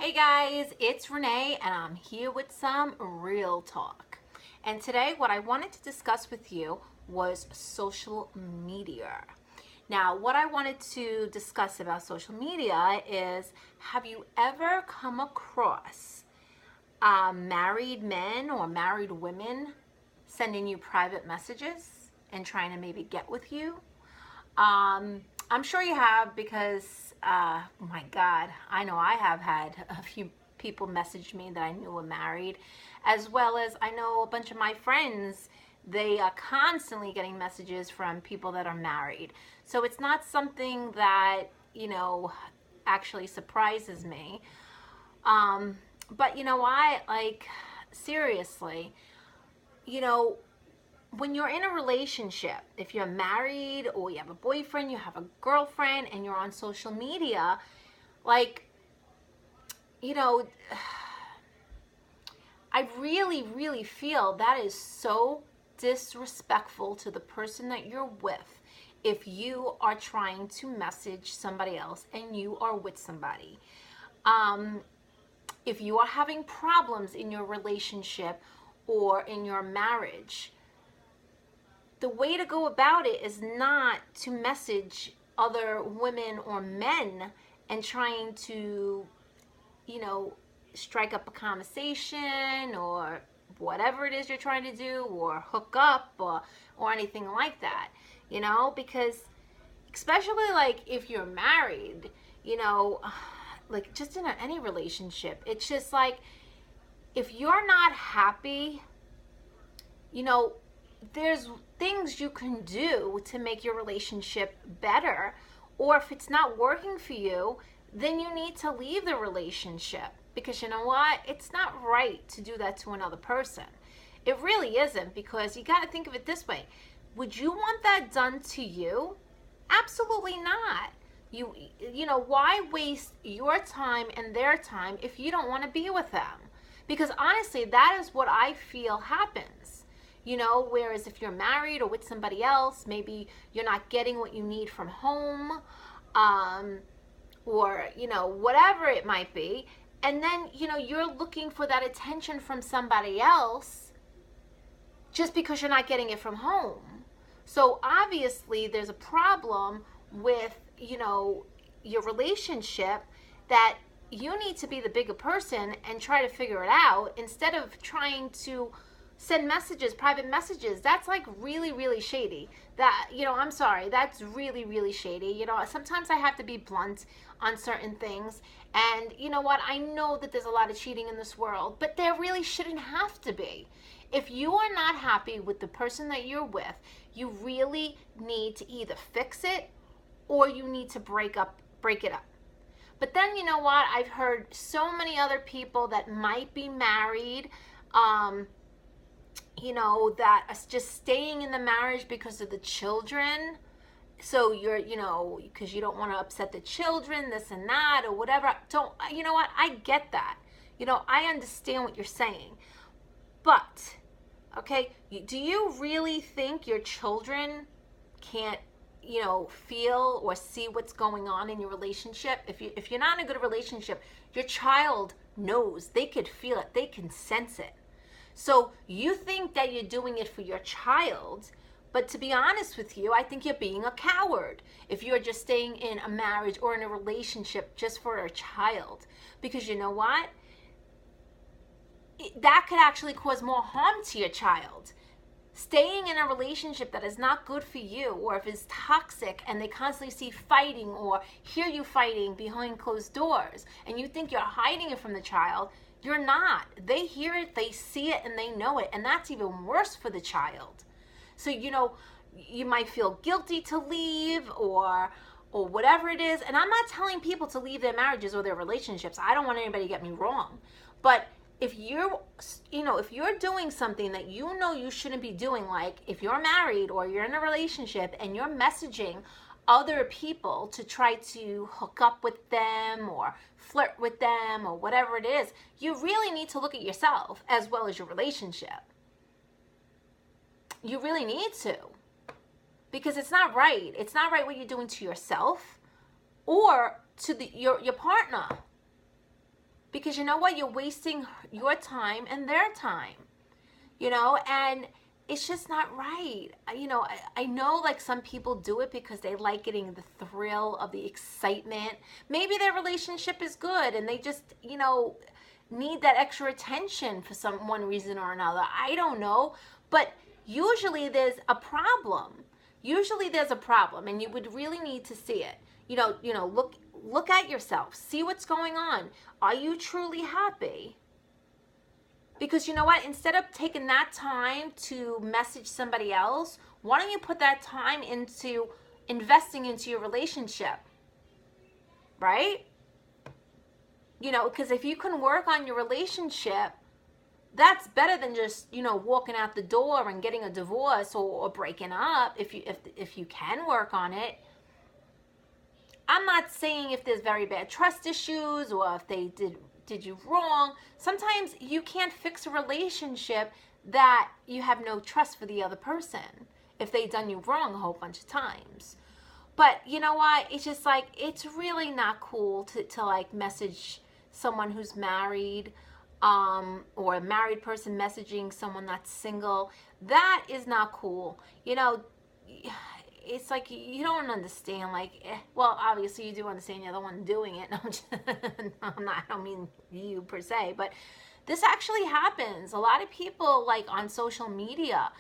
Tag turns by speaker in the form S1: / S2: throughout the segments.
S1: Hey guys, it's Renee and I'm here with some real talk. And today what I wanted to discuss with you was social media. Now, what I wanted to discuss about social media is, have you ever come across married men or married women sending you private messages and trying to maybe get with you? I'm sure you have because, my God, I know I have had a few people message me that I knew were married, as well as I know a bunch of my friends. They are constantly getting messages from people that are married. So it's not something that, actually surprises me. But you know what? Like, seriously, you know, when you're in a relationship, if you're married or you have a boyfriend, you have a girlfriend, and you're on social media, like, you know, I really, really feel that is so disrespectful to the person that you're with if you are trying to message somebody else and you are with somebody. If you are having problems in your relationship or in your marriage, the way to go about it is not to message other women or men and trying to, strike up a conversation or whatever it is you're trying to do, or hook up, or anything like that, because especially like if you're married, like just in any relationship, it's just like if you're not happy, there's things you can do to make your relationship better. Or if it's not working for you, then you need to leave the relationship, because you know what? It's not right to do that to another person. It really isn't, because you got to think of it this way. Would you want that done to you? Absolutely not. Why waste your time and their time if you don't want to be with them? Because honestly, that is what I feel happens. Whereas if you're married or with somebody else, maybe you're not getting what you need from home, or, whatever it might be. And then, you're looking for that attention from somebody else just because you're not getting it from home. So obviously there's a problem with, your relationship, that you need to be the bigger person and try to figure it out instead of trying to send messages, private messages. That's like really, really shady. That, I'm sorry, that's really, really shady. Sometimes I have to be blunt on certain things. And you know what? I know that there's a lot of cheating in this world, but there really shouldn't have to be. If you are not happy with the person that you're with, you really need to either fix it or you need to break it up. But then, you know what? I've heard so many other people that might be married, that are just staying in the marriage because of the children. So you're, because you don't want to upset the children, this and that, or whatever. You know what? I get that. I understand what you're saying. But, okay, do you really think your children can't, feel or see what's going on in your relationship? If you're not in a good relationship, your child knows. They could feel it. They can sense it. So you think that you're doing it for your child, but to be honest with you, I think you're being a coward if you're just staying in a marriage or in a relationship just for a child. Because you know what? That could actually cause more harm to your child. Staying in a relationship that is not good for you, or if it's toxic and they constantly see fighting or hear you fighting behind closed doors, and you think you're hiding it from the child, you're not. They hear it, they see it, and they know it. And that's even worse for the child. So, you might feel guilty to leave or whatever it is. And I'm not telling people to leave their marriages or their relationships. I don't want anybody to get me wrong. But if you're doing something that you shouldn't be doing, like if you're married or you're in a relationship and you're messaging other people to try to hook up with them or flirt with them or whatever it is, you really need to look at yourself as well as your relationship. You really need to, because it's not right. It's not right what you're doing to yourself or to your partner. because you know what? You're wasting your time and their time, and it's just not right. I know like some people do it because they like getting the thrill of the excitement. Maybe their relationship is good and they just, need that extra attention for some one reason or another. I don't know. But usually there's a problem. Usually there's a problem, and you would really need to see it. Look at yourself. See what's going on. Are you truly happy? Because you know what? Instead of taking that time to message somebody else, why don't you put that time into investing into your relationship? Right? Because if you can work on your relationship, that's better than just, walking out the door and getting a divorce or breaking up if you can work on it. I'm not saying if there's very bad trust issues or if they did you wrong. Sometimes you can't fix a relationship that you have no trust for the other person if they've done you wrong a whole bunch of times. But you know what? It's just like, it's really not cool to like message someone who's married, or a married person messaging someone that's single. That is not cool. It's like you don't understand. Like, well, obviously you do understand. You're the one doing it. I don't mean you per se, but this actually happens. A lot of people, like on social media,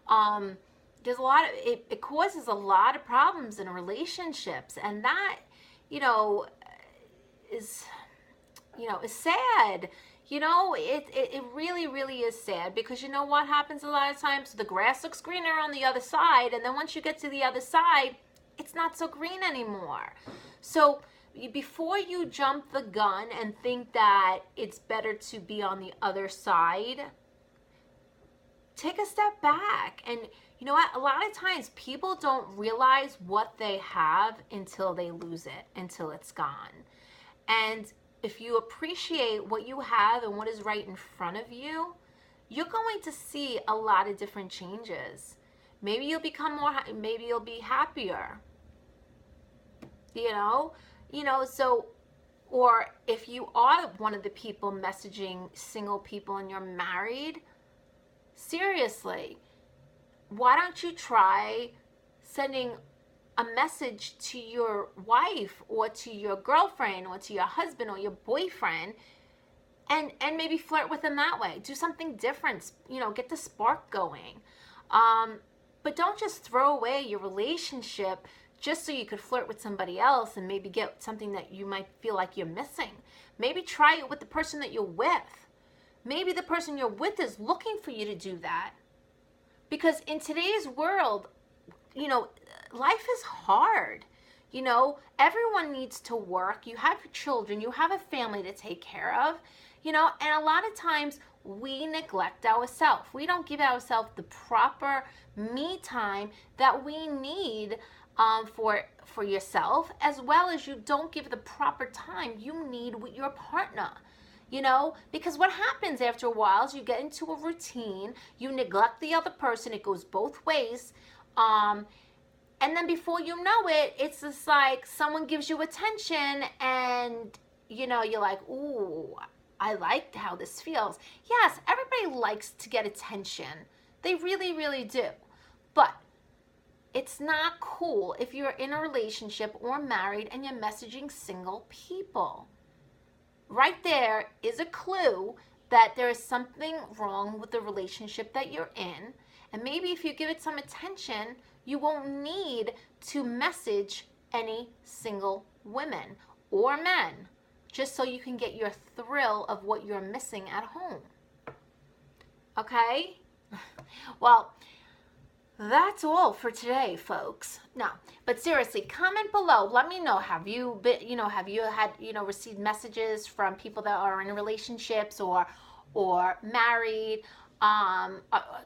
S1: there's a lot of it causes a lot of problems in relationships, and that is sad. It really, really is sad, because you know what happens a lot of times? The grass looks greener on the other side, and then once you get to the other side, it's not so green anymore. So before you jump the gun and think that it's better to be on the other side, take a step back. And you know what? A lot of times people don't realize what they have until they lose it, until it's gone. And if you appreciate what you have and what is right in front of you, you're going to see a lot of different changes. Maybe you'll become maybe you'll be happier. So, or if you are one of the people messaging single people and you're married, seriously, why don't you try sending a message to your wife or to your girlfriend or to your husband or your boyfriend, and maybe flirt with them that way. Do something different, get the spark going. But don't just throw away your relationship just so you could flirt with somebody else and maybe get something that you might feel like you're missing. Maybe try it with the person that you're with. Maybe the person you're with is looking for you to do that. Because in today's world, life is hard. Everyone needs to work. You have children, you have a family to take care of, and a lot of times we neglect ourselves. We don't give ourselves the proper me time that we need for yourself, as well as you don't give the proper time you need with your partner. Because what happens after a while is you get into a routine, you neglect the other person, it goes both ways. And then before you know it, it's just like someone gives you attention and, you're like, ooh, I like how this feels. Yes, everybody likes to get attention. They really, really do. But it's not cool if you're in a relationship or married and you're messaging single people. Right there is a clue that there is something wrong with the relationship that you're in. And maybe if you give it some attention, you won't need to message any single women or men, just so you can get your thrill of what you're missing at home. Okay? Well, that's all for today, folks. No, but seriously, comment below. Let me know. Have you had, received messages from people that are in relationships or married?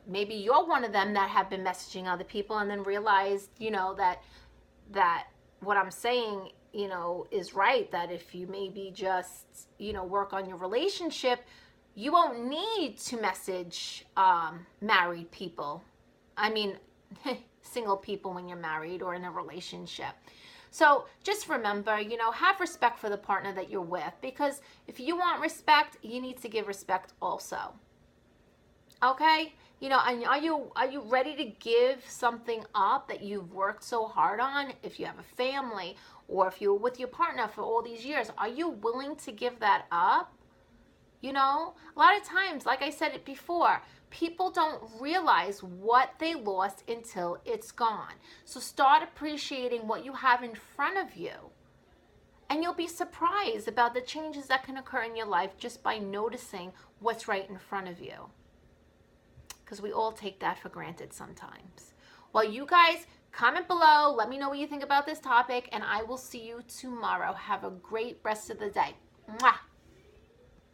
S1: Maybe you're one of them that have been messaging other people and then realized, that what I'm saying, is right. That if you maybe just, work on your relationship, you won't need to message married people. I mean, single people when you're married or in a relationship. So just remember, have respect for the partner that you're with, because if you want respect, you need to give respect also. Okay? And are you ready to give something up that you've worked so hard on? If you have a family or if you're with your partner for all these years, are you willing to give that up? A lot of times, like I said it before, people don't realize what they lost until it's gone. So start appreciating what you have in front of you. And you'll be surprised about the changes that can occur in your life just by noticing what's right in front of you. Because we all take that for granted sometimes. Well, you guys, comment below. Let me know what you think about this topic, and I will see you tomorrow. Have a great rest of the day. Mwah!